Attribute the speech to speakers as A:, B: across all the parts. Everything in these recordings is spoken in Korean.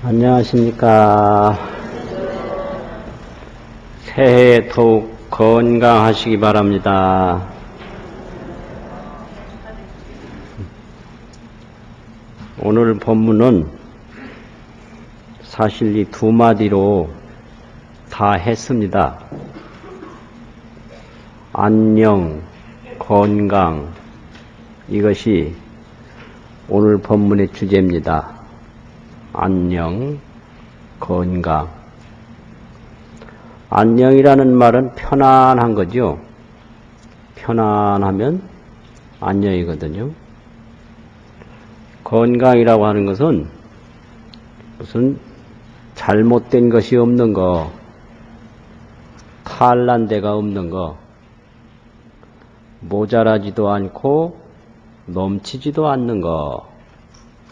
A: 안녕하십니까. 새해 더욱 건강하시기 바랍니다. 오늘 본문은 사실 이 두 마디로 다 했습니다. 안녕, 건강, 이것이 오늘 본문의 주제입니다. 안녕, 건강. 안녕이라는 말은 편안한 거죠. 편안하면 안녕이거든요. 건강이라고 하는 것은 무슨 잘못된 것이 없는 거, 탈난 데가 없는 거, 모자라지도 않고 넘치지도 않는 거,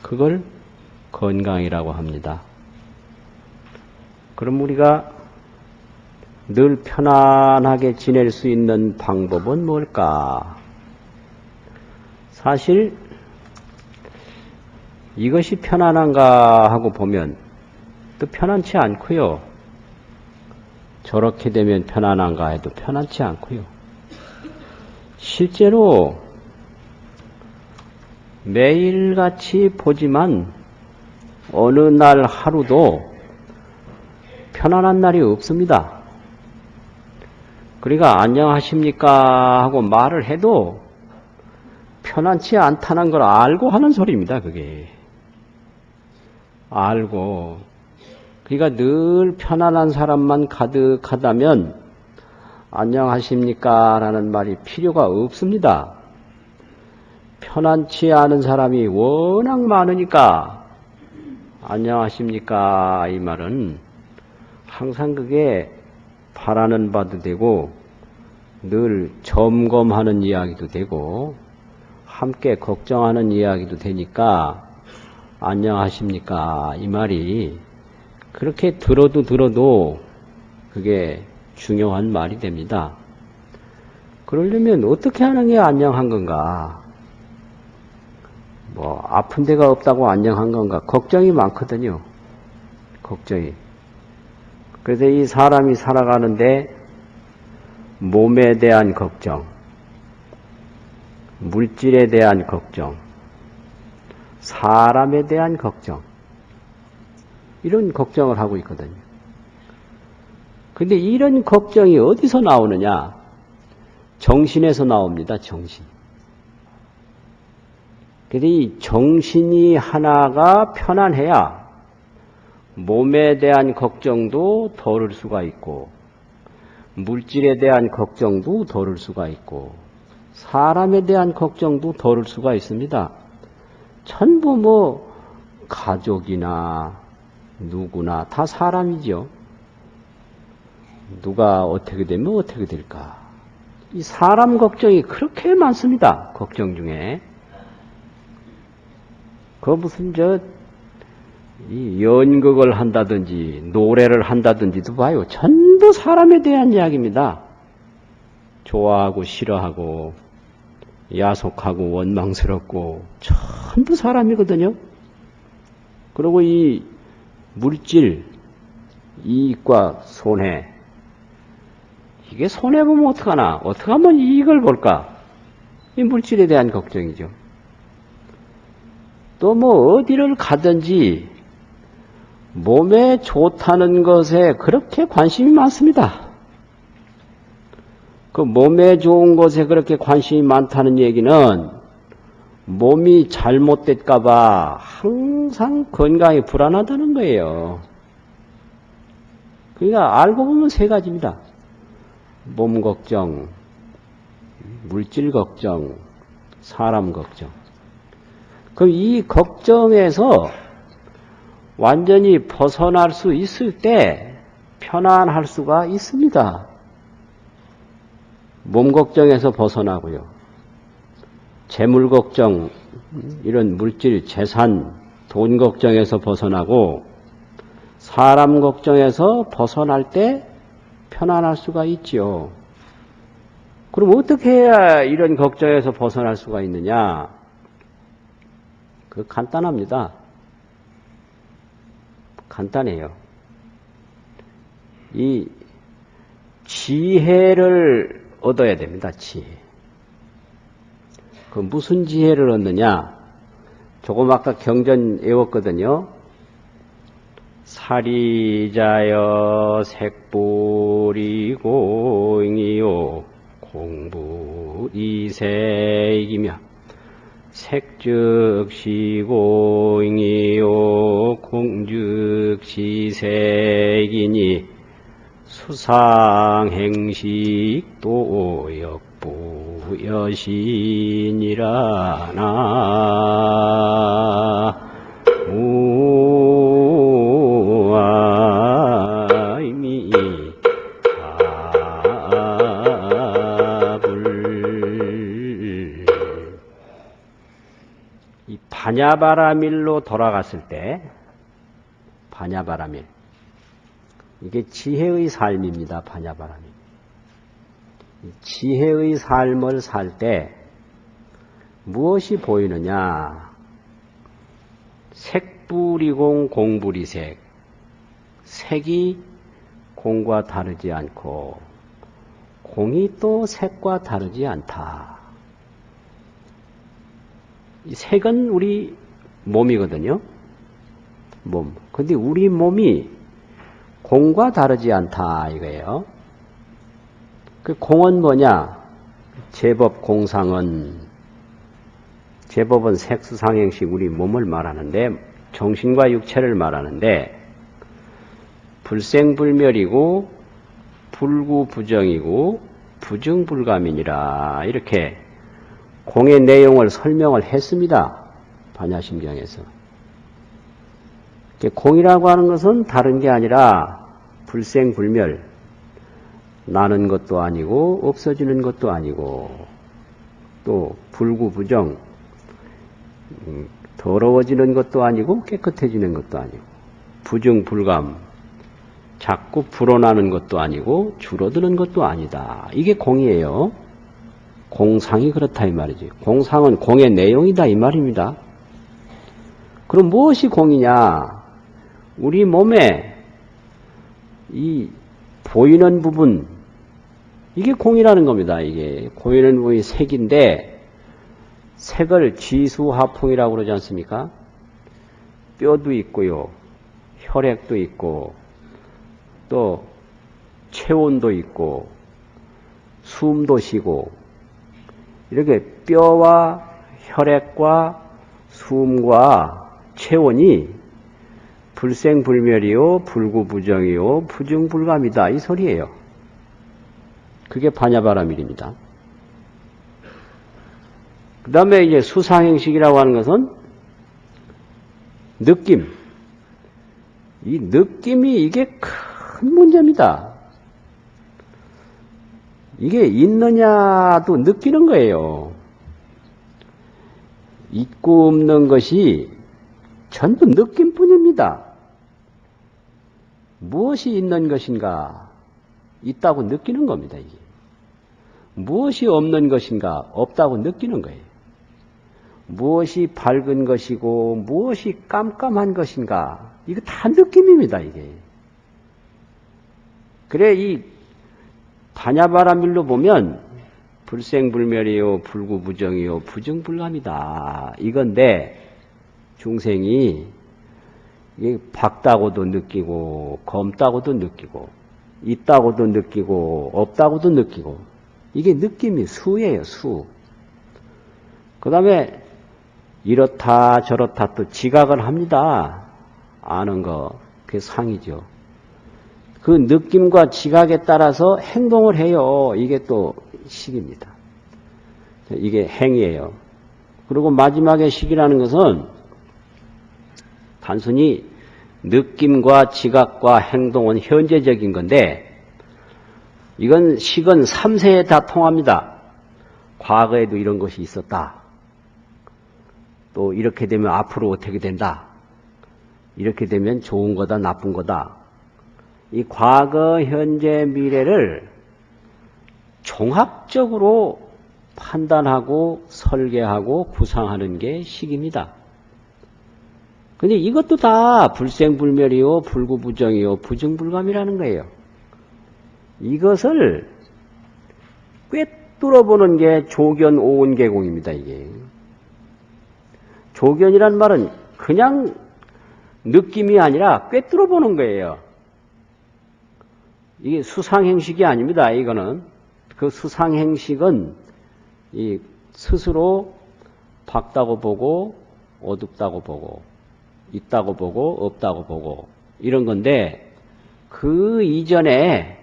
A: 그걸 건강이라고 합니다. 그럼 우리가 늘 편안하게 지낼 수 있는 방법은 뭘까? 사실 이것이 편안한가 하고 보면 또 편안치 않고요. 저렇게 되면 편안한가 해도 편안치 않고요. 실제로 매일같이 보지만 어느 날 하루도 편안한 날이 없습니다. 그러니까 안녕하십니까 하고 말을 해도 편안치 않다는 걸 알고 하는 소리입니다. 그게 알고, 그러니까 늘 편안한 사람만 가득하다면 안녕하십니까 라는 말이 필요가 없습니다. 편안치 않은 사람이 워낙 많으니까 안녕하십니까 이 말은 항상 그게 바라는 바도 되고 늘 점검하는 이야기도 되고 함께 걱정하는 이야기도 되니까 안녕하십니까 이 말이 그렇게 들어도 그게 중요한 말이 됩니다. 그러려면 어떻게 하는 게 안녕한 건가? 뭐 아픈 데가 없다고 안녕한 건가? 걱정이 많거든요. 걱정이. 그래서 이 사람이 살아가는데 몸에 대한 걱정, 물질에 대한 걱정, 사람에 대한 걱정, 이런 걱정을 하고 있거든요. 근데 이런 걱정이 어디서 나오느냐? 정신에서 나옵니다. 정신. 그래서 이 정신이 하나가 편안해야 몸에 대한 걱정도 덜을 수가 있고 물질에 대한 걱정도 덜을 수가 있고 사람에 대한 걱정도 덜을 수가 있습니다. 전부 뭐 가족이나 누구나 다 사람이죠. 누가 어떻게 되면 어떻게 될까? 이 사람 걱정이 그렇게 많습니다. 걱정 중에. 그 무슨 이 연극을 한다든지 노래를 한다든지도 봐요. 전부 사람에 대한 이야기입니다. 좋아하고 싫어하고 야속하고 원망스럽고 전부 사람이거든요. 그리고 이 물질, 이익과 손해, 이게 손해보면 어떡하나? 어떻게 하면 이익을 볼까? 이 물질에 대한 걱정이죠. 또 뭐 어디를 가든지 몸에 좋다는 것에 그렇게 관심이 많습니다. 그 몸에 좋은 것에 그렇게 관심이 많다는 얘기는 몸이 잘못될까봐 항상 건강이 불안하다는 거예요. 그러니까 알고 보면 세 가지입니다. 몸 걱정, 물질 걱정, 사람 걱정. 그럼 이 걱정에서 완전히 벗어날 수 있을 때 편안할 수가 있습니다. 몸 걱정에서 벗어나고요. 재물 걱정, 이런 물질, 재산, 돈 걱정에서 벗어나고 사람 걱정에서 벗어날 때 편안할 수가 있지요. 그럼 어떻게 해야 이런 걱정에서 벗어날 수가 있느냐? 그 간단합니다. 간단해요. 이 지혜를 얻어야 됩니다. 지혜. 그 무슨 지혜를 얻느냐? 조금 아까 경전 외웠거든요. 사리자여 색불이공이요 공불이색이며 색즉시공이요 공즉시색이니 수상행식도 역부여신이라 나무아이미 이 반야바라밀로 돌아갔을 때 반야바라밀 이게 지혜의 삶입니다. 반야바라밀. 지혜의 삶을 살 때 무엇이 보이느냐? 색불이공 공불이색. 색이 공과 다르지 않고 공이 또 색과 다르지 않다. 이 색은 우리 몸이거든요. 몸. 근데 우리 몸이 공과 다르지 않다 이거예요. 그 공은 뭐냐? 제법 공상은 제법은 색수상행식 우리 몸을 말하는데 정신과 육체를 말하는데 불생불멸이고 불구부정이고 부증불감이니라 이렇게 공의 내용을 설명을 했습니다. 반야심경에서. 공이라고 하는 것은 다른 게 아니라 불생불멸, 나는 것도 아니고 없어지는 것도 아니고 또 불구부정, 더러워지는 것도 아니고 깨끗해지는 것도 아니고 부증불감, 자꾸 불어나는 것도 아니고 줄어드는 것도 아니다. 이게 공이에요. 공상이 그렇다 이 말이지. 공상은 공의 내용이다 이 말입니다. 그럼 무엇이 공이냐? 우리 몸에 이 보이는 부분 이게 공이라는 겁니다. 이게 보이는 부분이 색인데 색을 지수화풍이라고 그러지 않습니까? 뼈도 있고요. 혈액도 있고 또 체온도 있고 숨도 쉬고 이렇게 뼈와 혈액과 숨과 체온이 불생불멸이요 불구부정이요 부증불감이다 이 소리예요. 그게 반야바라밀입니다. 그 다음에 이제 수상행식이라고 하는 것은 느낌. 이 느낌이 이게 큰 문제입니다. 이게 있느냐도 느끼는 거예요. 있고 없는 것이 전부 느낌뿐입니다. 무엇이 있는 것인가? 있다고 느끼는 겁니다. 이게. 무엇이 없는 것인가? 없다고 느끼는 거예요. 무엇이 밝은 것이고 무엇이 깜깜한 것인가? 이거 다 느낌입니다. 이게. 그래 이 반야바라밀로 보면 불생불멸이요 불구부정이요 부증불감이다 이건데 중생이 이게 밝다고도 느끼고 검다고도 느끼고 있다고도 느끼고 없다고도 느끼고 이게 느낌이 수예요. 수. 그 다음에 이렇다 저렇다 또 지각을 합니다. 아는 거 그게 상이죠. 그 느낌과 지각에 따라서 행동을 해요. 이게 또 식입니다. 이게 행이에요. 그리고 마지막에 식이라는 것은 단순히 느낌과 지각과 행동은 현재적인 건데 이건 식은 3세에 다 통합니다. 과거에도 이런 것이 있었다. 또 이렇게 되면 앞으로 어떻게 된다. 이렇게 되면 좋은 거다 나쁜 거다. 이 과거, 현재, 미래를 종합적으로 판단하고 설계하고 구상하는 게 식입니다. 근데 이것도 다 불생불멸이요, 불구부정이요, 부증불감이라는 거예요. 이것을 꿰뚫어보는 게 조견 오온계공입니다, 이게. 조견이란 말은 그냥 느낌이 아니라 꿰뚫어보는 거예요. 이게 수상행식이 아닙니다, 이거는. 그 수상행식은 이 스스로 밝다고 보고, 어둡다고 보고, 있다고 보고, 없다고 보고, 이런 건데, 그 이전에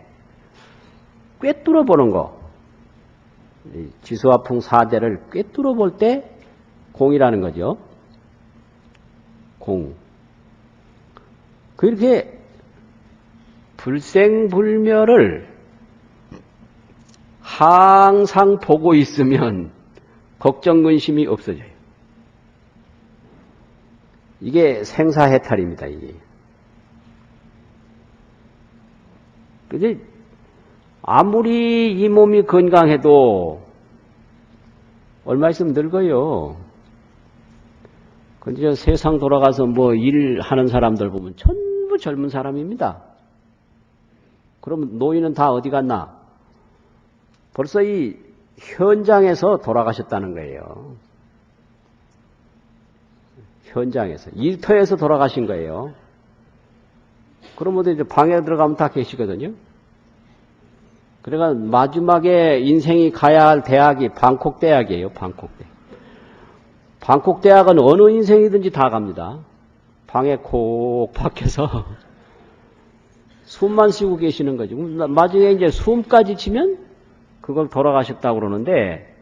A: 꿰뚫어 보는 거, 지수화풍 4대를 꿰뚫어 볼 때 공이라는 거죠. 공. 그렇게 불생불멸을 항상 보고 있으면 걱정, 근심이 없어져요. 이게 생사해탈입니다, 이게. 근데 아무리 이 몸이 건강해도 얼마 있으면 늙어요. 근데 세상 돌아가서 뭐 일하는 사람들 보면 전부 젊은 사람입니다. 그러면 노인은 다 어디 갔나? 벌써 이 현장에서 돌아가셨다는 거예요. 현장에서. 일터에서 돌아가신 거예요. 그러면 이제 방에 들어가면 다 계시거든요. 그러니까 마지막에 인생이 가야 할 대학이 방콕 대학이에요. 방콕 대학. 방콕 대학은 어느 인생이든지 다 갑니다. 방에 콕 박혀서 숨만 쉬고 계시는 거죠. 나중에 이제 숨까지 치면 그걸 돌아가셨다고 그러는데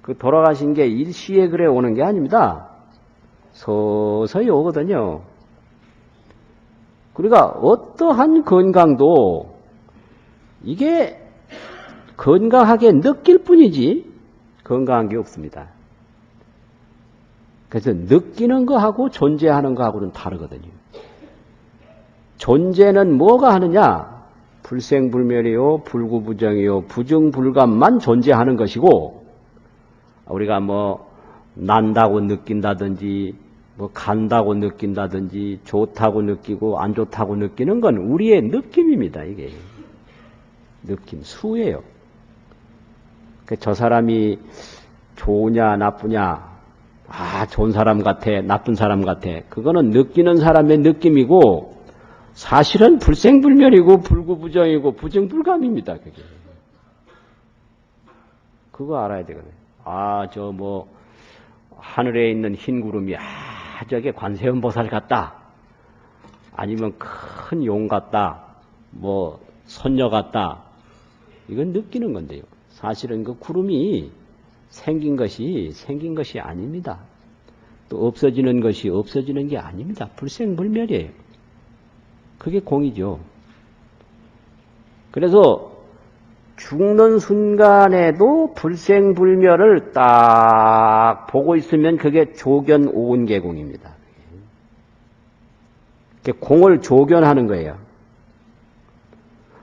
A: 그 돌아가신 게 일시에 그래 오는 게 아닙니다. 서서히 오거든요. 그러니까 어떠한 건강도 이게 건강하게 느낄 뿐이지 건강한 게 없습니다. 그래서 느끼는 거하고 존재하는 거하고는 다르거든요. 존재는 뭐가 하느냐? 불생불멸이요, 불구부정이요, 부증불감만 존재하는 것이고 우리가 뭐 난다고 느낀다든지 뭐 간다고 느낀다든지 좋다고 느끼고 안 좋다고 느끼는 건 우리의 느낌입니다. 이게 느낌, 수예요. 저 사람이 좋으냐 나쁘냐, 아 좋은 사람 같아 나쁜 사람 같아, 그거는 느끼는 사람의 느낌이고 사실은 불생불멸이고 불구부정이고 부증불감입니다. 그게. 그거 알아야 되거든요. 아 저 뭐 하늘에 있는 흰 구름이 저게 관세음보살 같다, 아니면 큰 용 같다, 뭐 선녀 같다, 이건 느끼는 건데요. 사실은 그 구름이 생긴 것이 아닙니다. 또 없어지는 것이 없어지는 게 아닙니다. 불생불멸이에요. 그게 공이죠. 그래서 죽는 순간에도 불생불멸을 딱 보고 있으면 그게 조견오운계공입니다. 공을 조견하는 거예요.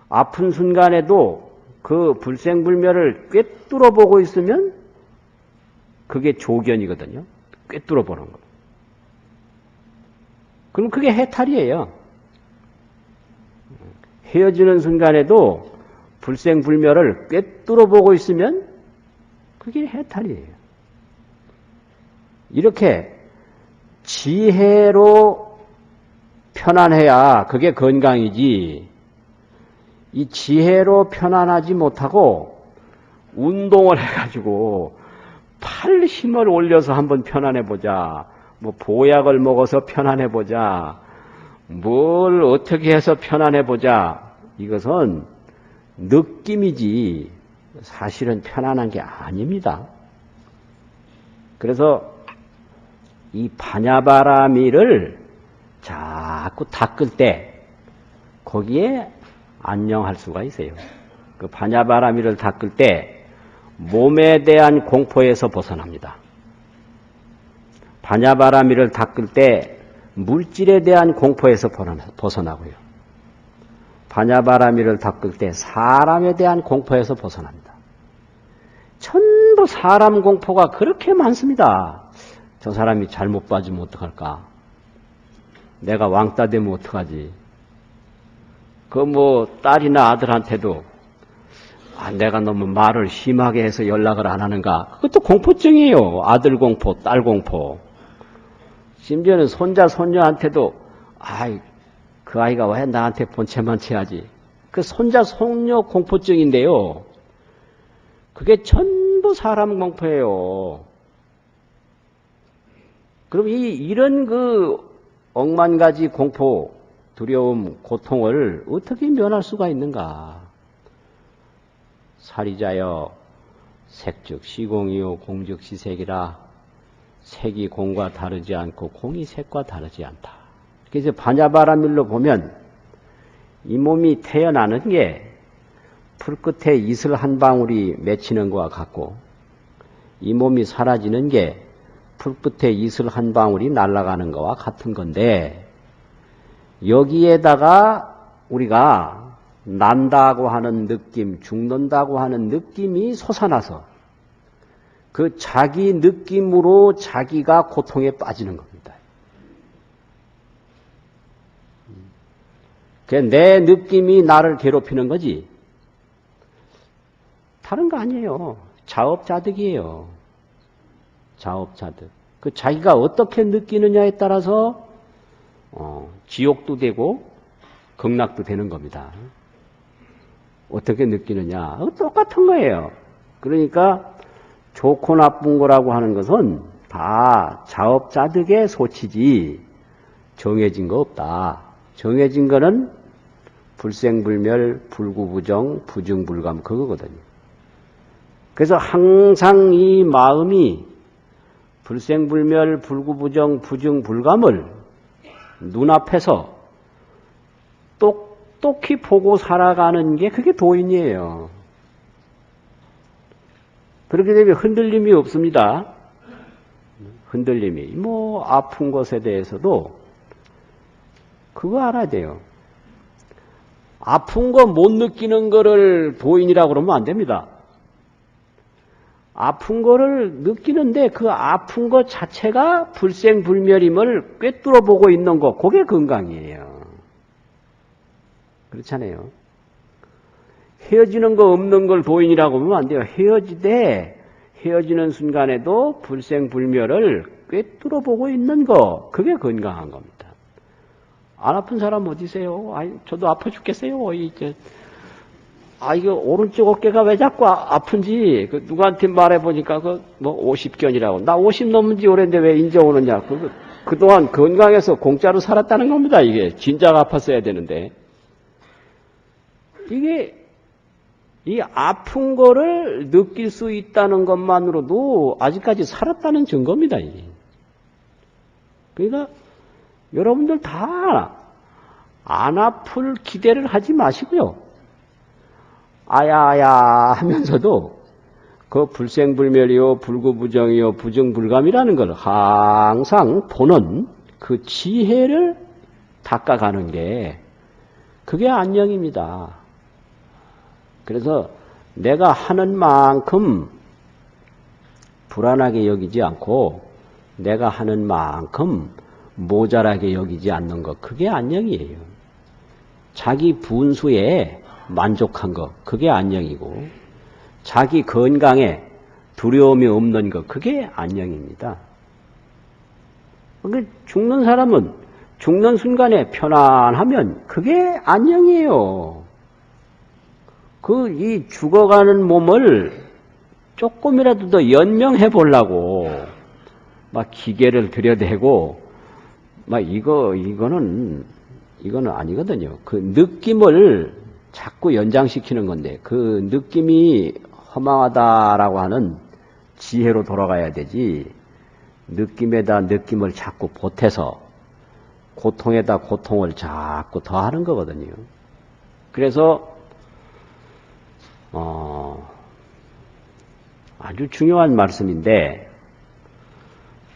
A: 아픈 순간에도 그 불생불멸을 꿰뚫어 보고 있으면 그게 조견이거든요. 꿰뚫어 보는 거. 그럼 그게 해탈이에요. 헤어지는 순간에도 불생불멸을 꿰뚫어 보고 있으면 그게 해탈이에요. 이렇게 지혜로 편안해야 그게 건강이지, 이 지혜로 편안하지 못하고 운동을 해가지고 팔 힘을 올려서 한번 편안해보자, 뭐 보약을 먹어서 편안해보자, 뭘 어떻게 해서 편안해보자, 이것은 느낌이지 사실은 편안한 게 아닙니다. 그래서 이 반야바라미를 자꾸 닦을 때 거기에 안녕할 수가 있어요. 그 반야바라미를 닦을 때 몸에 대한 공포에서 벗어납니다. 반야바라미를 닦을 때 물질에 대한 공포에서 벗어나고요. 반야바라미를 닦을 때 사람에 대한 공포에서 벗어납니다. 전부 사람 공포가 그렇게 많습니다. 저 사람이 잘못 봐주면 어떡할까? 내가 왕따 되면 어떡하지? 그 뭐 딸이나 아들한테도 내가 너무 말을 심하게 해서 연락을 안 하는가? 그것도 공포증이에요. 아들 공포, 딸 공포. 심지어는 손자, 손녀한테도 그 아이가 왜 나한테 본체만 채하지? 그 손자, 손녀 공포증인데요. 그게 전부 사람 공포예요. 그럼 이런 억만 가지 공포, 두려움, 고통을 어떻게 면할 수가 있는가? 사리자여, 색즉 시공이요 공즉 시색이라. 색이 공과 다르지 않고 공이 색과 다르지 않다. 그래서 반야바라밀로 보면 이 몸이 태어나는 게 풀 끝에 이슬 한 방울이 맺히는 것과 같고, 이 몸이 사라지는 게 풀 끝에 이슬 한 방울이 날아가는 것과 같은 건데, 여기에다가 우리가 난다고 하는 느낌, 죽는다고 하는 느낌이 솟아나서 그 자기 느낌으로 자기가 고통에 빠지는 겁니다. 내 느낌이 나를 괴롭히는 거지 다른 거 아니에요. 자업자득이에요. 자업자득. 그 자기가 어떻게 느끼느냐에 따라서 지옥도 되고 극락도 되는 겁니다. 어떻게 느끼느냐 똑같은 거예요. 그러니까 좋고 나쁜 거라고 하는 것은 다 자업자득의 소치지 정해진 거 없다. 정해진 거는 불생불멸, 불구부정, 부증불감 그거거든요. 그래서 항상 이 마음이 불생불멸, 불구부정, 부증불감을 눈앞에서 똑똑히 보고 살아가는 게 그게 도인이에요. 그렇게 되면 흔들림이 없습니다. 흔들림이. 아픈 것에 대해서도 그거 알아야 돼요. 아픈 거 못 느끼는 거를 도인이라고 그러면 안 됩니다. 아픈 거를 느끼는데 그 아픈 것 자체가 불생불멸임을 꿰뚫어 보고 있는 거, 그게 건강이에요. 그렇잖아요. 헤어지는 거 없는 걸 도인이라고 하면 안 돼요. 헤어지는 순간에도 불생불멸을 꿰뚫어 보고 있는 거, 그게 건강한 겁니다. 안 아픈 사람 어디세요? 저도 아파 죽겠어요. 이거 오른쪽 어깨가 왜 자꾸 아픈지, 누구한테 말해보니까, 50견이라고. 나 50 넘은 지 오랜데 왜 인제 오느냐. 그동안 건강해서 공짜로 살았다는 겁니다, 이게. 진작 아팠어야 되는데. 이 아픈 거를 느낄 수 있다는 것만으로도 아직까지 살았다는 증거입니다, 이게. 그러니까, 여러분들 다 안 아플 기대를 하지 마시고요. 아야아야 하면서도 그 불생불멸이요, 불구부정이요, 부증불감이라는 걸 항상 보는 그 지혜를 닦아가는 게 그게 안녕입니다. 그래서 내가 하는 만큼 불안하게 여기지 않고 내가 하는 만큼 모자라게 여기지 않는 것, 그게 안녕이에요. 자기 분수에 만족한 것, 그게 안녕이고 자기 건강에 두려움이 없는 것, 그게 안녕입니다. 죽는 사람은 죽는 순간에 편안하면 그게 안녕이에요. 이 죽어가는 몸을 조금이라도 더 연명해 보려고 막 기계를 들여대고 이거는 아니거든요. 그 느낌을 자꾸 연장시키는 건데 그 느낌이 허망하다라고 하는 지혜로 돌아가야 되지, 느낌에다 느낌을 자꾸 보태서 고통에다 고통을 자꾸 더하는 거거든요. 그래서 아주 중요한 말씀인데,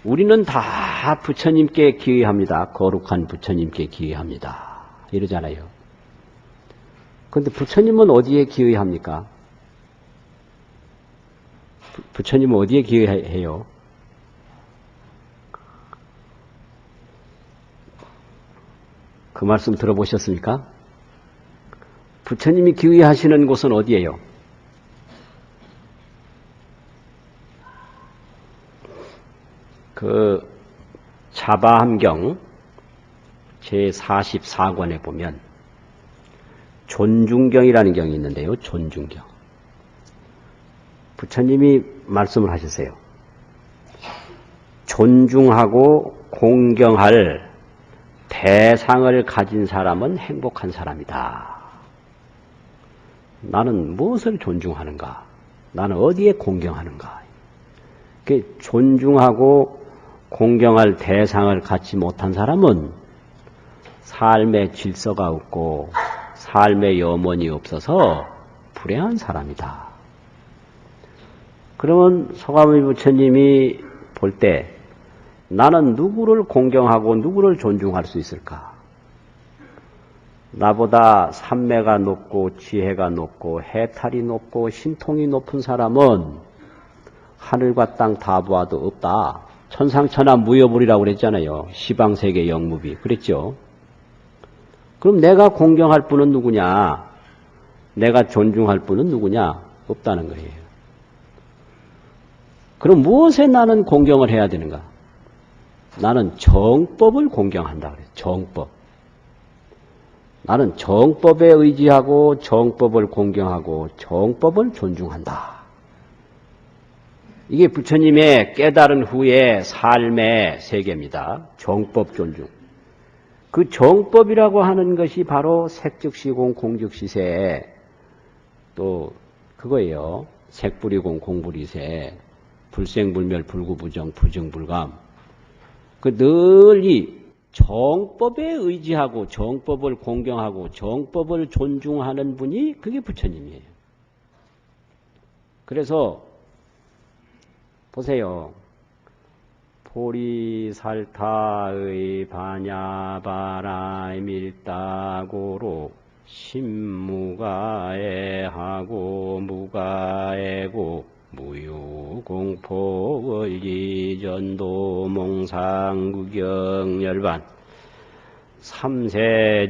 A: 우리는 다 부처님께 기회합니다. 거룩한 부처님께 기회합니다. 이러잖아요. 그런데 부처님은 어디에 기회합니까? 부처님은 어디에 기회해요? 그 말씀 들어보셨습니까? 부처님이 기의하시는 곳은 어디예요? 그 자바함경 제44권에 보면 존중경이라는 경이 있는데요. 존중경. 부처님이 말씀을 하셨어요. 존중하고 공경할 대상을 가진 사람은 행복한 사람이다. 나는 무엇을 존중하는가? 나는 어디에 공경하는가? 존중하고 공경할 대상을 갖지 못한 사람은 삶의 질서가 없고 삶의 염원이 없어서 불행한 사람이다. 그러면 서가모니 부처님이 볼 때 나는 누구를 공경하고 누구를 존중할 수 있을까? 나보다 삼매가 높고 지혜가 높고 해탈이 높고 신통이 높은 사람은 하늘과 땅 다 보아도 없다. 천상천하 무여불이라고 그랬잖아요. 시방세계 영무비. 그랬죠. 그럼 내가 공경할 분은 누구냐? 내가 존중할 분은 누구냐? 없다는 거예요. 그럼 무엇에 나는 공경을 해야 되는가? 나는 정법을 공경한다 그래요. 정법. 나는 정법에 의지하고 정법을 공경하고 정법을 존중한다. 이게 부처님의 깨달은 후의 삶의 세계입니다. 정법 존중. 그 정법이라고 하는 것이 바로 색즉시공 공즉시세 또 그거예요. 색불이공 공불이세 불생불멸 불구부정 부정불감. 그 늘 이 정법에 의지하고 정법을 공경하고 정법을 존중하는 분이 그게 부처님이에요. 그래서 보세요. 보리살타의 반야바라의 밀다고로 신무가애하고 무가애고 무유공포원리전도 몽상구경열반 삼세제불의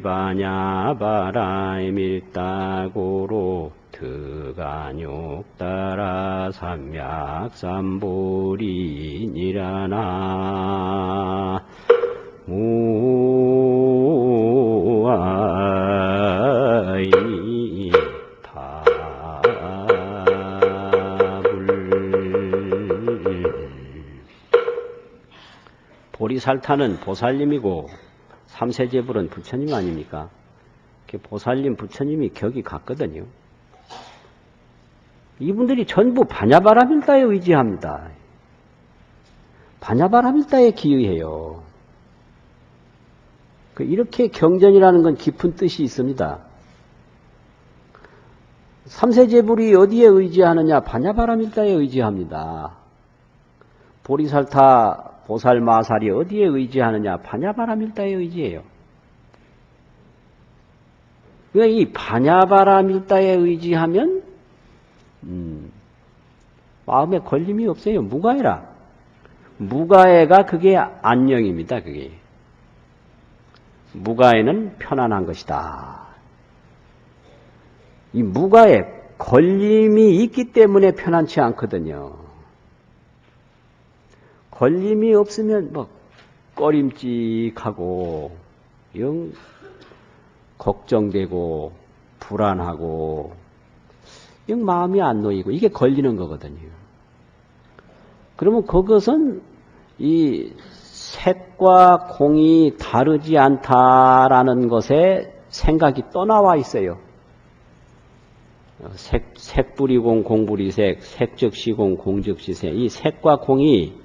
A: 반야바라의 밀다고로 득안욕따라 삼약삼보리니라나 무아이 보리살타는 보살님이고 삼세제불은 부처님 아닙니까? 보살님 부처님이 격이 같거든요. 이분들이 전부 반야바라밀다에 의지합니다. 반야바라밀다에 기의해요. 이렇게 경전이라는 건 깊은 뜻이 있습니다. 삼세제불이 어디에 의지하느냐? 반야바라밀다에 의지합니다. 보리살타 보살마살이 어디에 의지하느냐? 반야바라밀다에 의지해요. 그러니까 이 반야바라밀다에 의지하면 마음에 걸림이 없어요. 무가해라. 무가해가 그게 안녕입니다. 그게. 무가해는 편안한 것이다. 이 무가해, 걸림이 있기 때문에 편안치 않거든요. 걸림이 없으면 꺼림칙하고 영 걱정되고 불안하고 영 마음이 안 놓이고 이게 걸리는 거거든요. 그러면 그것은 이 색과 공이 다르지 않다라는 것에 생각이 떠나와 있어요. 색불이공 공불이색, 색즉시공 공즉시색. 이 색과 공이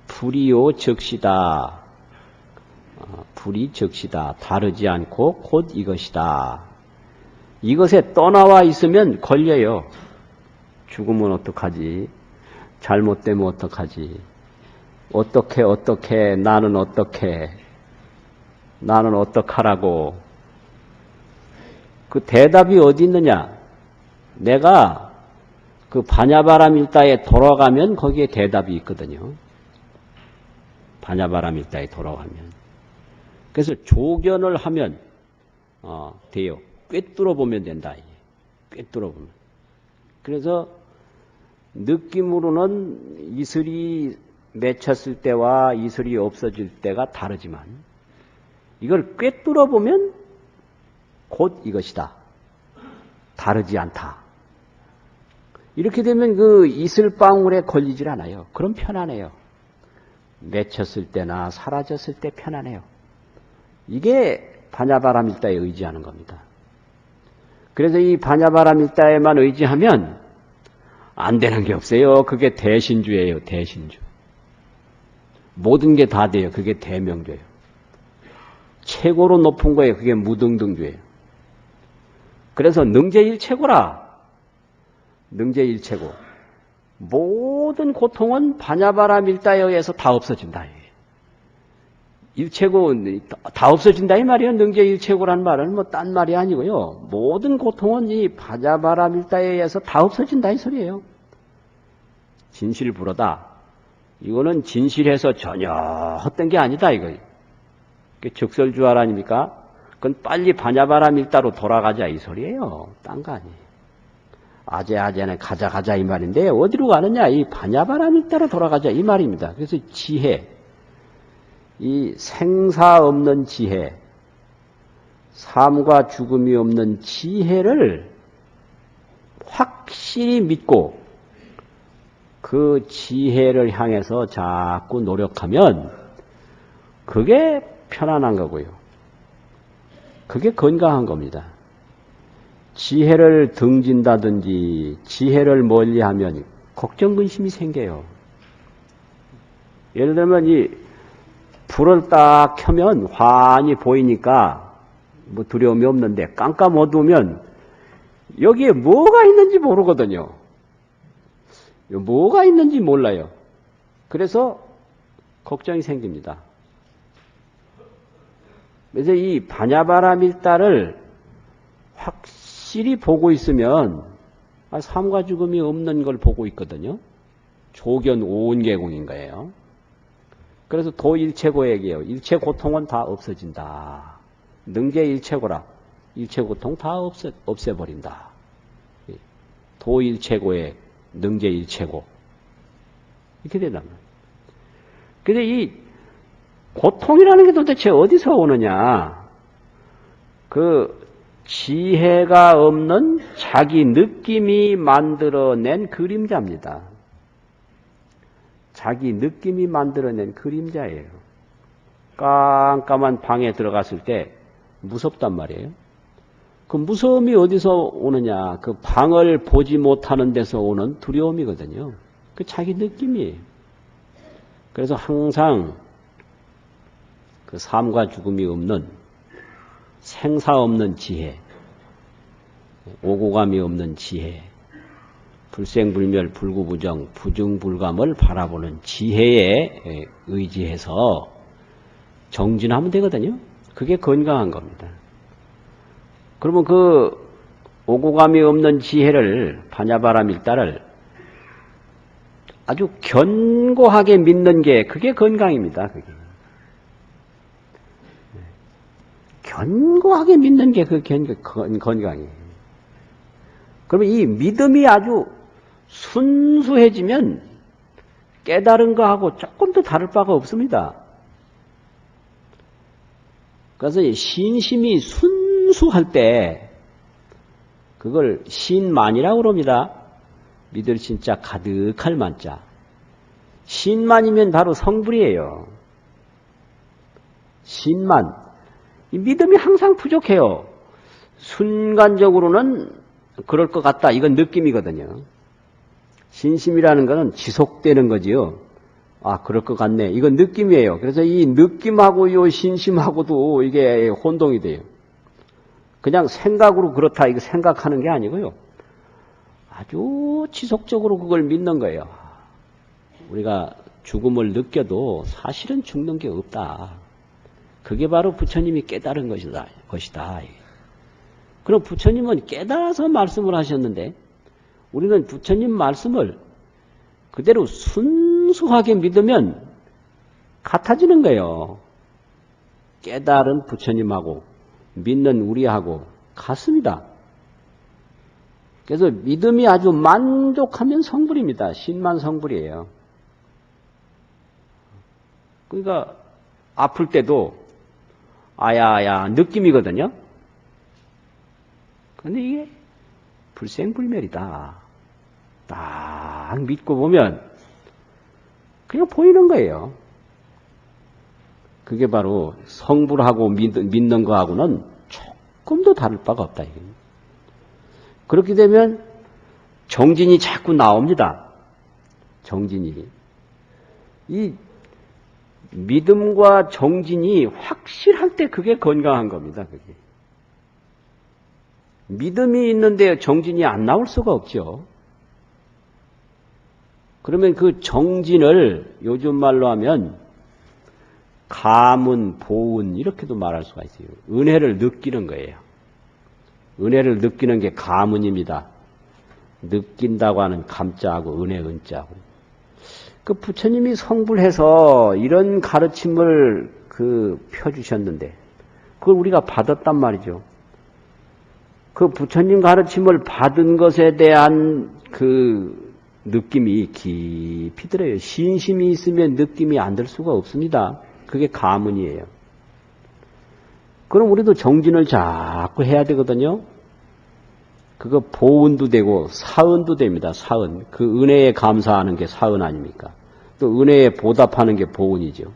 A: 불이요 즉시다. 불이 즉시다. 다르지 않고 곧 이것이다. 이것에 떠나와 있으면 걸려요. 죽으면 어떡하지? 잘못되면 어떡하지? 어떻게 나는 어떡하라고? 그 대답이 어디 있느냐? 내가 그 반야바라밀다에 돌아가면 거기에 대답이 있거든요. 반야바라밀다에 돌아가면. 그래서 조견을 하면 돼요. 꿰뚫어 보면 된다. 꿰뚫어 보면. 그래서 느낌으로는 이슬이 맺혔을 때와 이슬이 없어질 때가 다르지만 이걸 꿰뚫어 보면 곧 이것이다. 다르지 않다. 이렇게 되면 그 이슬방울에 걸리질 않아요. 그럼 편안해요. 맺혔을 때나 사라졌을 때 편안해요. 이게 반야바라밀다에 의지하는 겁니다. 그래서 이 반야바라밀다에만 의지하면 안 되는 게 없어요. 그게 대신주예요. 대신주. 모든 게 다 돼요. 그게 대명주예요. 최고로 높은 거예요. 그게 무등등주예요. 그래서 능제일체고라. 능제일체고. 모든 고통은 반야바라밀다에 의해서 다 없어진다. 일체고 다 없어진다 이 말이에요. 능제일체고란 말은 뭐 딴 말이 아니고요. 모든 고통은 이 반야바라밀다에 의해서 다 없어진다 이 소리예요. 진실불허다. 이거는 진실해서 전혀 헛된 게 아니다 이거예요. 적설주알 아닙니까? 그건 빨리 반야바라밀다로 돌아가자 이 소리예요. 딴 거 아니에요. 아재아재는 가자 이 말인데 어디로 가느냐? 이 반야바라밀다로 돌아가자 이 말입니다. 그래서 지혜, 이 생사 없는 지혜, 삶과 죽음이 없는 지혜를 확실히 믿고 그 지혜를 향해서 자꾸 노력하면 그게 편안한 거고요. 그게 건강한 겁니다. 지혜를 등진다든지 지혜를 멀리하면 걱정 근심이 생겨요. 예를 들면 이 불을 딱 켜면 환히 보이니까 뭐 두려움이 없는데 깜깜 어두우면 여기에 뭐가 있는지 모르거든요. 뭐가 있는지 몰라요. 그래서 걱정이 생깁니다. 그래서 이 반야바라밀다를 확실히 보고 있으면 삶과 죽음이 없는 걸 보고 있거든요. 조견 오은계공인 거예요. 그래서 도일체고에게요. 일체 고통은 다 없어진다. 능제일체고라. 일체 고통 다 없애버린다. 도일체고에 능제일체고. 이렇게 된단 말이에요. 근데 이 고통이라는 게 도대체 어디서 오느냐? 그 지혜가 없는 자기 느낌이 만들어낸 그림자입니다. 자기 느낌이 만들어낸 그림자예요. 깜깜한 방에 들어갔을 때 무섭단 말이에요. 그 무서움이 어디서 오느냐? 그 방을 보지 못하는 데서 오는 두려움이거든요. 그 자기 느낌이에요. 그래서 항상 그 삶과 죽음이 없는 생사 없는 지혜, 오고감이 없는 지혜, 불생불멸 불구부정 부증불감을 바라보는 지혜에 의지해서 정진하면 되거든요. 그게 건강한 겁니다. 그러면 그 오고감이 없는 지혜를 반야바라밀다를 아주 견고하게 믿는 게 그게 건강입니다. 그게. 견고하게 믿는 게 그 건강이에요. 그러면 이 믿음이 아주 순수해지면 깨달은 거하고 조금 더 다를 바가 없습니다. 그래서 신심이 순수할 때 그걸 신만이라고 그럽니다. 믿을 신자 가득할 만자. 신만이면 바로 성불이에요. 신만. 이 믿음이 항상 부족해요. 순간적으로는 그럴 것 같다. 이건 느낌이거든요. 신심이라는 것은 지속되는 거지요. 아, 그럴 것 같네. 이건 느낌이에요. 그래서 이 느낌하고 요 신심하고도 이게 혼동이 돼요. 그냥 생각으로 그렇다. 이거 생각하는 게 아니고요. 아주 지속적으로 그걸 믿는 거예요. 우리가 죽음을 느껴도 사실은 죽는 게 없다. 그게 바로 부처님이 깨달은 것이다. 그럼 부처님은 깨달아서 말씀을 하셨는데 우리는 부처님 말씀을 그대로 순수하게 믿으면 같아지는 거예요. 깨달은 부처님하고 믿는 우리하고 같습니다. 그래서 믿음이 아주 만족하면 성불입니다. 신만 성불이에요. 그러니까 아플 때도 아야야 느낌이거든요. 근데 이게 불생불멸이다. 딱 믿고 보면 그냥 보이는 거예요. 그게 바로 성불하고 믿는 거하고는 조금도 다를 바가 없다. 그렇게 되면 정진이 자꾸 나옵니다. 정진이. 이 믿음과 정진이 확실할 때 그게 건강한 겁니다. 그게. 믿음이 있는데 정진이 안 나올 수가 없죠. 그러면 그 정진을 요즘 말로 하면 가문, 보은 이렇게도 말할 수가 있어요. 은혜를 느끼는 거예요. 은혜를 느끼는 게 가문입니다. 느낀다고 하는 감자하고 은혜 은자하고. 그 부처님이 성불해서 이런 가르침을 펴주셨는데 그걸 우리가 받았단 말이죠. 그 부처님 가르침을 받은 것에 대한 그 느낌이 깊이 들어요. 신심이 있으면 느낌이 안 들 수가 없습니다. 그게 가문이에요. 그럼 우리도 정진을 자꾸 해야 되거든요. 그거 보은도 되고 사은도 됩니다. 사은. 그 은혜에 감사하는 게 사은 아닙니까? 또 은혜에 보답하는 게 보은이죠.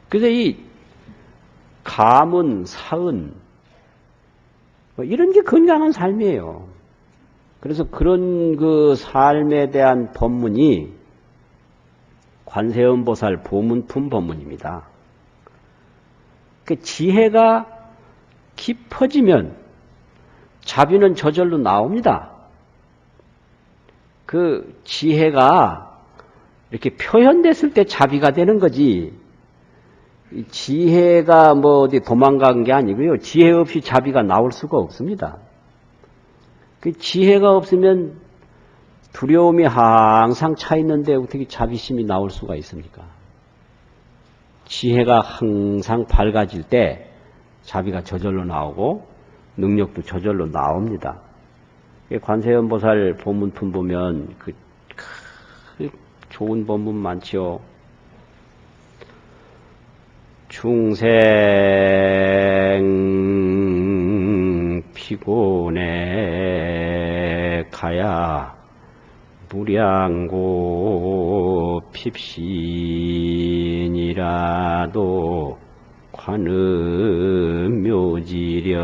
A: 그래서 이 가문, 사은 이런 게 건강한 삶이에요. 그래서 그런 그 삶에 대한 법문이 관세음보살 보문품 법문입니다. 그 지혜가 깊어지면 자비는 저절로 나옵니다. 그 지혜가 이렇게 표현됐을 때 자비가 되는 거지. 지혜가 뭐 어디 도망간 게 아니고요. 지혜 없이 자비가 나올 수가 없습니다. 그 지혜가 없으면 두려움이 항상 차 있는데 어떻게 자비심이 나올 수가 있습니까? 지혜가 항상 밝아질 때 자비가 저절로 나오고 능력도 저절로 나옵니다. 관세음보살 법문품 보면 그 좋은 법문 많지요. 중생 피곤해 가야 무량고 핍신이라도 관음 묘지려이기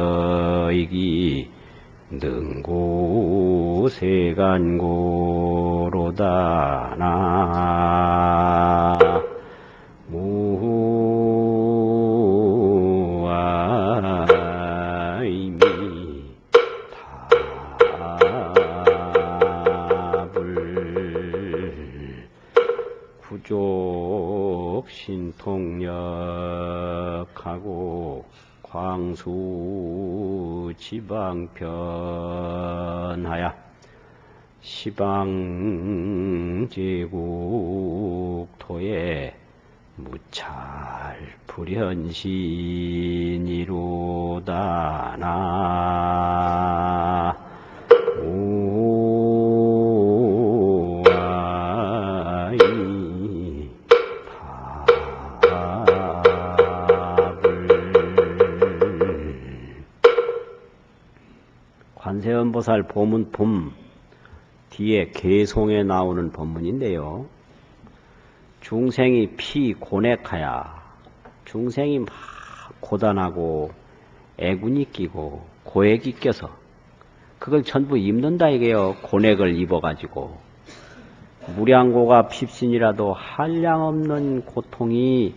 A: 능고세간고로다 나 무아이미 답을 구족 신통력하고 광수 지방편하야 시방제국토에 무찰 불현신이로다 나 오아이 관세음보살 보문품 뒤에 개송에 나오는 법문인데요. 중생이 피곤액하야 중생이 막 고단하고 애군이 끼고 고액이 껴서 그걸 전부 입는다 이게요. 곤액을 입어가지고 무량고가 핍신이라도 한량없는 고통이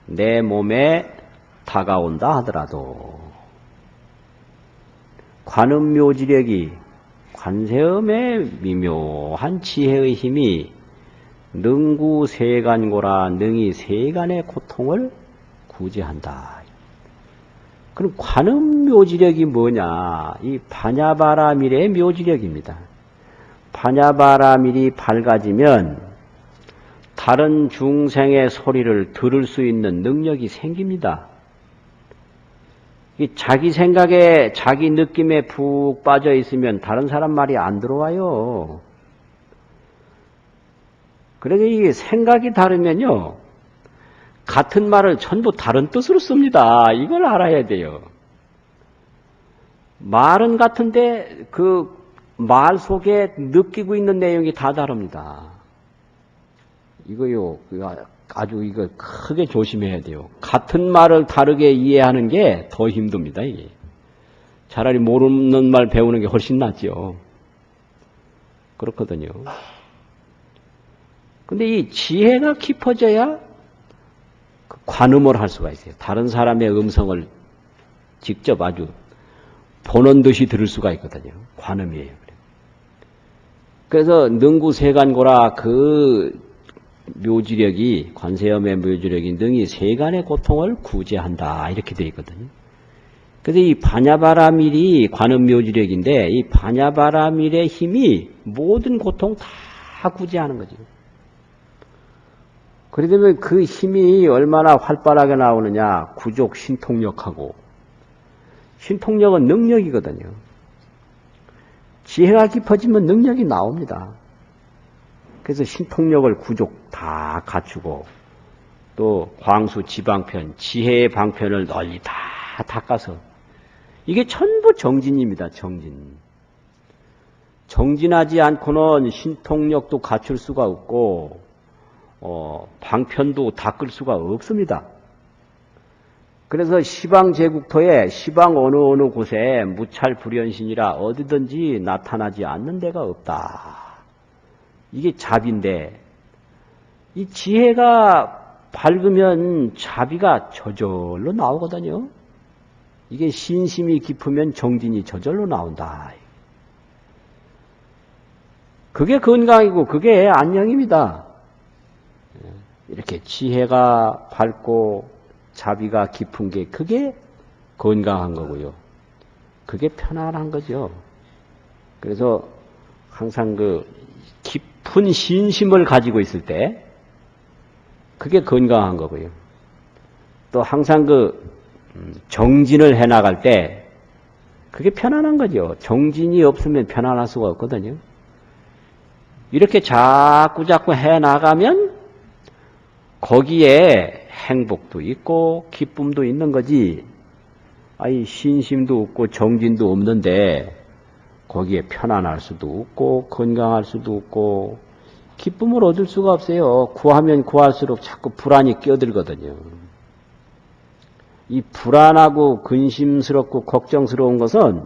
A: 내 몸에 다가온다 하더라도 관음묘지력이 관세음의 미묘한 지혜의 힘이 능구세간고라 능이 세간의 고통을 구제한다. 그럼 관음묘지력이 뭐냐? 이 반야바라밀의 묘지력입니다. 반야바라밀이 밝아지면 다른 중생의 소리를 들을 수 있는 능력이 생깁니다. 자기 생각에, 자기 느낌에 푹 빠져 있으면 다른 사람 말이 안 들어와요. 그래서 이게 생각이 다르면요, 같은 말을 전부 다른 뜻으로 씁니다. 이걸 알아야 돼요. 말은 같은데 그 말 속에 느끼고 있는 내용이 다 다릅니다. 이거요, 아주 이거 크게 조심해야 돼요. 같은 말을 다르게 이해하는 게 더 힘듭니다, 이게. 차라리 모르는 말 배우는 게 훨씬 낫죠. 그렇거든요. 근데 이 지혜가 깊어져야 관음을 할 수가 있어요. 다른 사람의 음성을 직접 아주 보는 듯이 들을 수가 있거든요. 관음이에요. 그래서 능구세간고라 그 묘지력이, 관세음의 묘지력이 능히 세간의 고통을 구제한다. 이렇게 되어 있거든요. 그래서 이 반야바라밀이 관음묘지력인데, 이 반야바라밀의 힘이 모든 고통 다 구제하는 거죠. 그러면 그 힘이 얼마나 활발하게 나오느냐. 구족 신통력하고. 신통력은 능력이거든요. 지혜가 깊어지면 능력이 나옵니다. 그래서 신통력을 구족 다 갖추고, 또 광수 지방편, 지혜의 방편을 널리 다 닦아서, 이게 전부 정진입니다. 정진. 정진하지 않고는 신통력도 갖출 수가 없고, 방편도 닦을 수가 없습니다. 그래서 시방 제국토에 시방 어느 곳에 무찰불연신이라 어디든지 나타나지 않는 데가 없다. 이게 잡인데, 이 지혜가 밝으면 자비가 저절로 나오거든요. 이게 신심이 깊으면 정진이 저절로 나온다. 그게 건강이고 그게 안녕입니다. 이렇게 지혜가 밝고 자비가 깊은 게 그게 건강한 거고요. 그게 편안한 거죠. 그래서 항상 그 깊은 신심을 가지고 있을 때 그게 건강한 거고요. 또 항상 그 정진을 해 나갈 때 그게 편안한 거죠. 정진이 없으면 편안할 수가 없거든요. 이렇게 자꾸 해 나가면 거기에 행복도 있고 기쁨도 있는 거지. 아니 신심도 없고 정진도 없는데 거기에 편안할 수도 없고 건강할 수도 없고 기쁨을 얻을 수가 없어요. 구하면 구할수록 자꾸 불안이 끼어들거든요. 이 불안하고 근심스럽고 걱정스러운 것은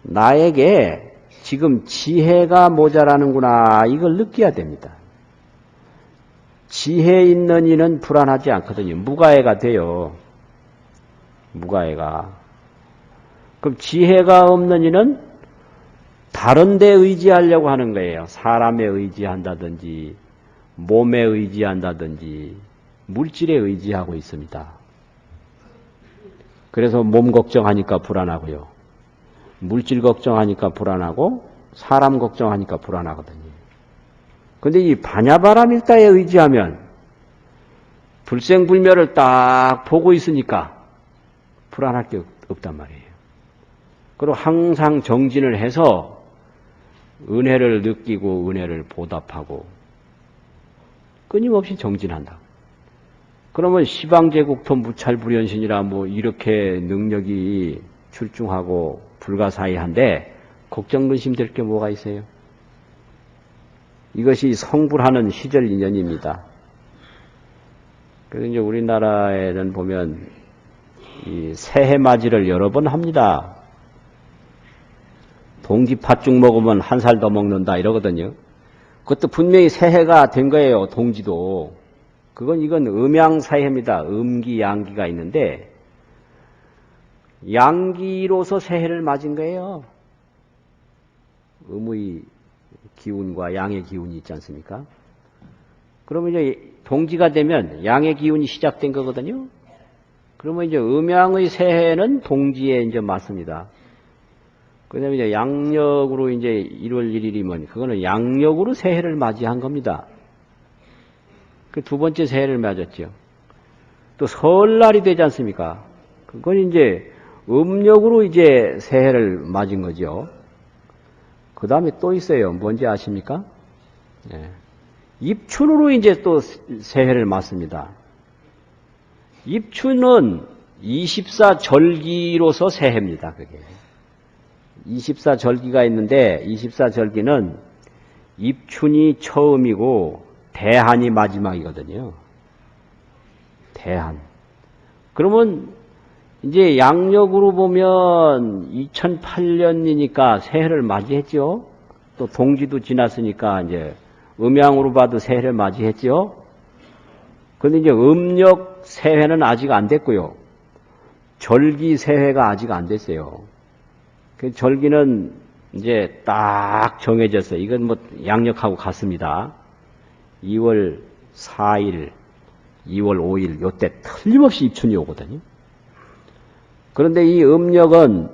A: 나에게 지금 지혜가 모자라는구나 이걸 느껴야 됩니다. 지혜 있는 이는 불안하지 않거든요. 무가해가 돼요. 무가해가. 그럼 지혜가 없는 이는 다른 데 의지하려고 하는 거예요. 사람에 의지한다든지 몸에 의지한다든지 물질에 의지하고 있습니다. 그래서 몸 걱정하니까 불안하고요. 물질 걱정하니까 불안하고 사람 걱정하니까 불안하거든요. 근데 이 반야바라밀다에 의지하면 불생불멸을 딱 보고 있으니까 불안할 게 없단 말이에요. 그리고 항상 정진을 해서 은혜를 느끼고 은혜를 보답하고 끊임없이 정진한다. 그러면 시방제국토 무찰불연신이라 뭐 이렇게 능력이 출중하고 불가사의한데 걱정 근심될 게 뭐가 있어요? 이것이 성불하는 시절 인연입니다. 그래서 이제 우리나라에는 보면 이 새해맞이를 여러 번 합니다. 동지팥죽 먹으면 한 살 더 먹는다 이러거든요. 그것도 분명히 새해가 된 거예요. 동지도. 이건 음양사해입니다. 음기, 양기가 있는데 양기로서 새해를 맞은 거예요. 음의 기운과 양의 기운이 있지 않습니까? 그러면 이제 동지가 되면 양의 기운이 시작된 거거든요. 그러면 이제 음양의 새해는 동지에 이제 맞습니다. 그 다음에 이제 양력으로 이제 1월 1일이면 그거는 양력으로 새해를 맞이한 겁니다. 그 두 번째 새해를 맞았죠. 또 설날이 되지 않습니까? 그건 이제 음력으로 이제 새해를 맞은 거죠. 그 다음에 또 있어요. 뭔지 아십니까? 예. 입춘으로 이제 또 새해를 맞습니다. 입춘은 24절기로서 새해입니다. 그게 24절기가 있는데 24절기는 입춘이 처음이고 대한이 마지막이거든요. 대한. 그러면 이제 양력으로 보면 2008년이니까 새해를 맞이했죠. 또 동지도 지났으니까 이제 음양으로 봐도 새해를 맞이했죠. 그런데 이제 음력 새해는 아직 안 됐고요. 절기 새해가 아직 안 됐어요. 그 절기는 이제 딱 정해졌어요. 이건 뭐 양력하고 같습니다. 2월 4일, 2월 5일 요때 틀림없이 입춘이 오거든요. 그런데 이 음력은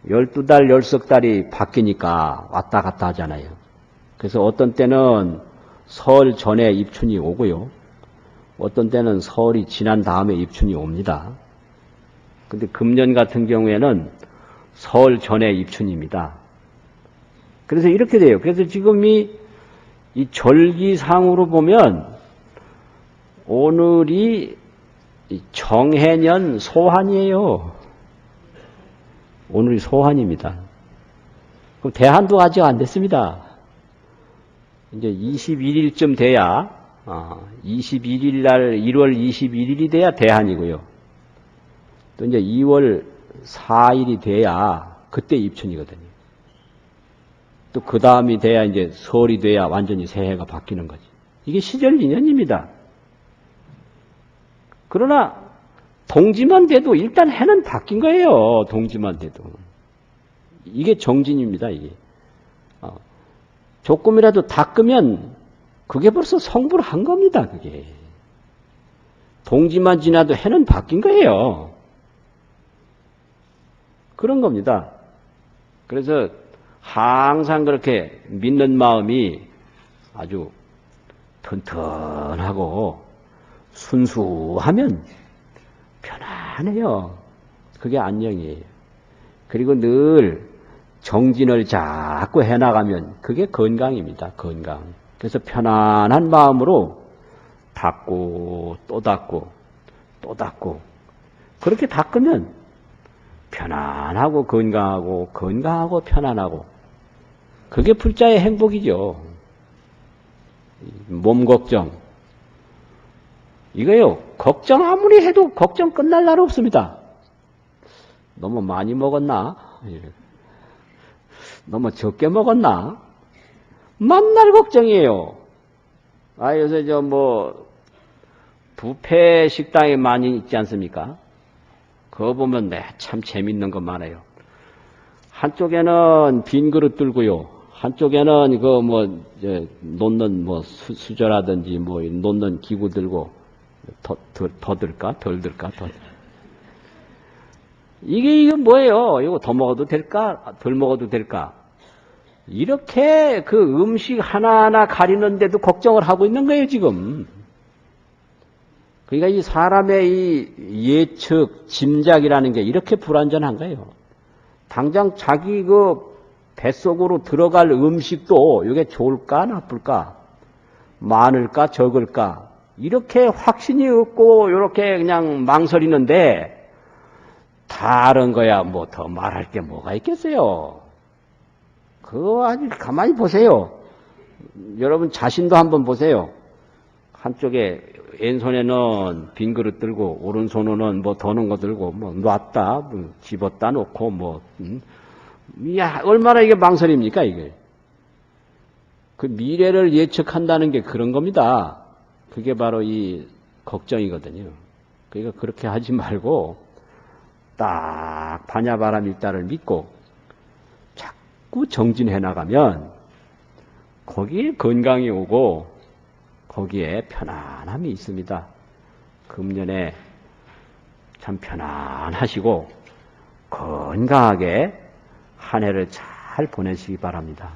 A: 12달, 10달이 바뀌니까 왔다 갔다 하잖아요. 그래서 어떤 때는 설 전에 입춘이 오고요. 어떤 때는 설이 지난 다음에 입춘이 옵니다. 근데 금년 같은 경우에는 설 전에 입춘입니다. 그래서 이렇게 돼요. 그래서 지금 이 절기상으로 보면 오늘이 정해년 소환이에요. 오늘이 소환입니다. 그럼 대한도 아직 안 됐습니다. 이제 21일쯤 돼야 21일 날 1월 21일이 돼야 대한이고요. 또 이제 2월 4일이 돼야 그때 입춘이거든요. 또 그 다음이 돼야 이제 설이 돼야 완전히 새해가 바뀌는 거지. 이게 시절 인연입니다. 그러나 동지만 돼도 일단 해는 바뀐 거예요. 동지만 돼도. 이게 정진입니다. 이게. 조금이라도 닦으면 그게 벌써 성불을 한 겁니다. 그게. 동지만 지나도 해는 바뀐 거예요. 그런 겁니다. 그래서 항상 그렇게 믿는 마음이 아주 튼튼하고 순수하면 편안해요. 그게 안녕이에요. 그리고 늘 정진을 자꾸 해나가면 그게 건강입니다. 건강. 그래서 편안한 마음으로 닦고 또 닦고 또 닦고 그렇게 닦으면 편안하고 건강하고 건강하고 편안하고 그게 불자의 행복이죠. 몸 걱정. 이거요. 걱정 아무리 해도 걱정 끝날 날 없습니다. 너무 많이 먹었나? 너무 적게 먹었나? 만날 걱정이에요. 요새 뷔페 식당이 많이 있지 않습니까? 그거 보면 참 재밌는 거 많아요. 한쪽에는 빈 그릇 들고요. 한쪽에는 놓는 수저라든지 놓는 기구 들고 더 들까? 덜 들까? 이게 뭐예요? 이거 더 먹어도 될까? 덜 먹어도 될까? 이렇게 그 음식 하나하나 가리는데도 걱정을 하고 있는 거예요, 지금. 그러니까 이 사람의 이 예측, 짐작이라는 게 이렇게 불완전한 거예요. 당장 자기 뱃속으로 들어갈 음식도 이게 좋을까, 나쁠까? 많을까, 적을까? 이렇게 확신이 없고, 이렇게 그냥 망설이는데, 다른 거야, 더 말할 게 뭐가 있겠어요? 그거 아주 가만히 보세요. 여러분 자신도 한번 보세요. 한쪽에 왼손에는 빈 그릇 들고 오른손으로는 더는 거 들고 놨다 집었다 놓고 야 얼마나 이게 망설입니까 이게. 그 미래를 예측한다는 게 그런 겁니다. 그게 바로 이 걱정이거든요. 그러니까 그렇게 하지 말고 딱 반야바람 일다를 믿고 자꾸 정진해 나가면 거기에 건강이 오고 거기에 편안함이 있습니다. 금년에 참 편안하시고 건강하게 한 해를 잘 보내시기 바랍니다.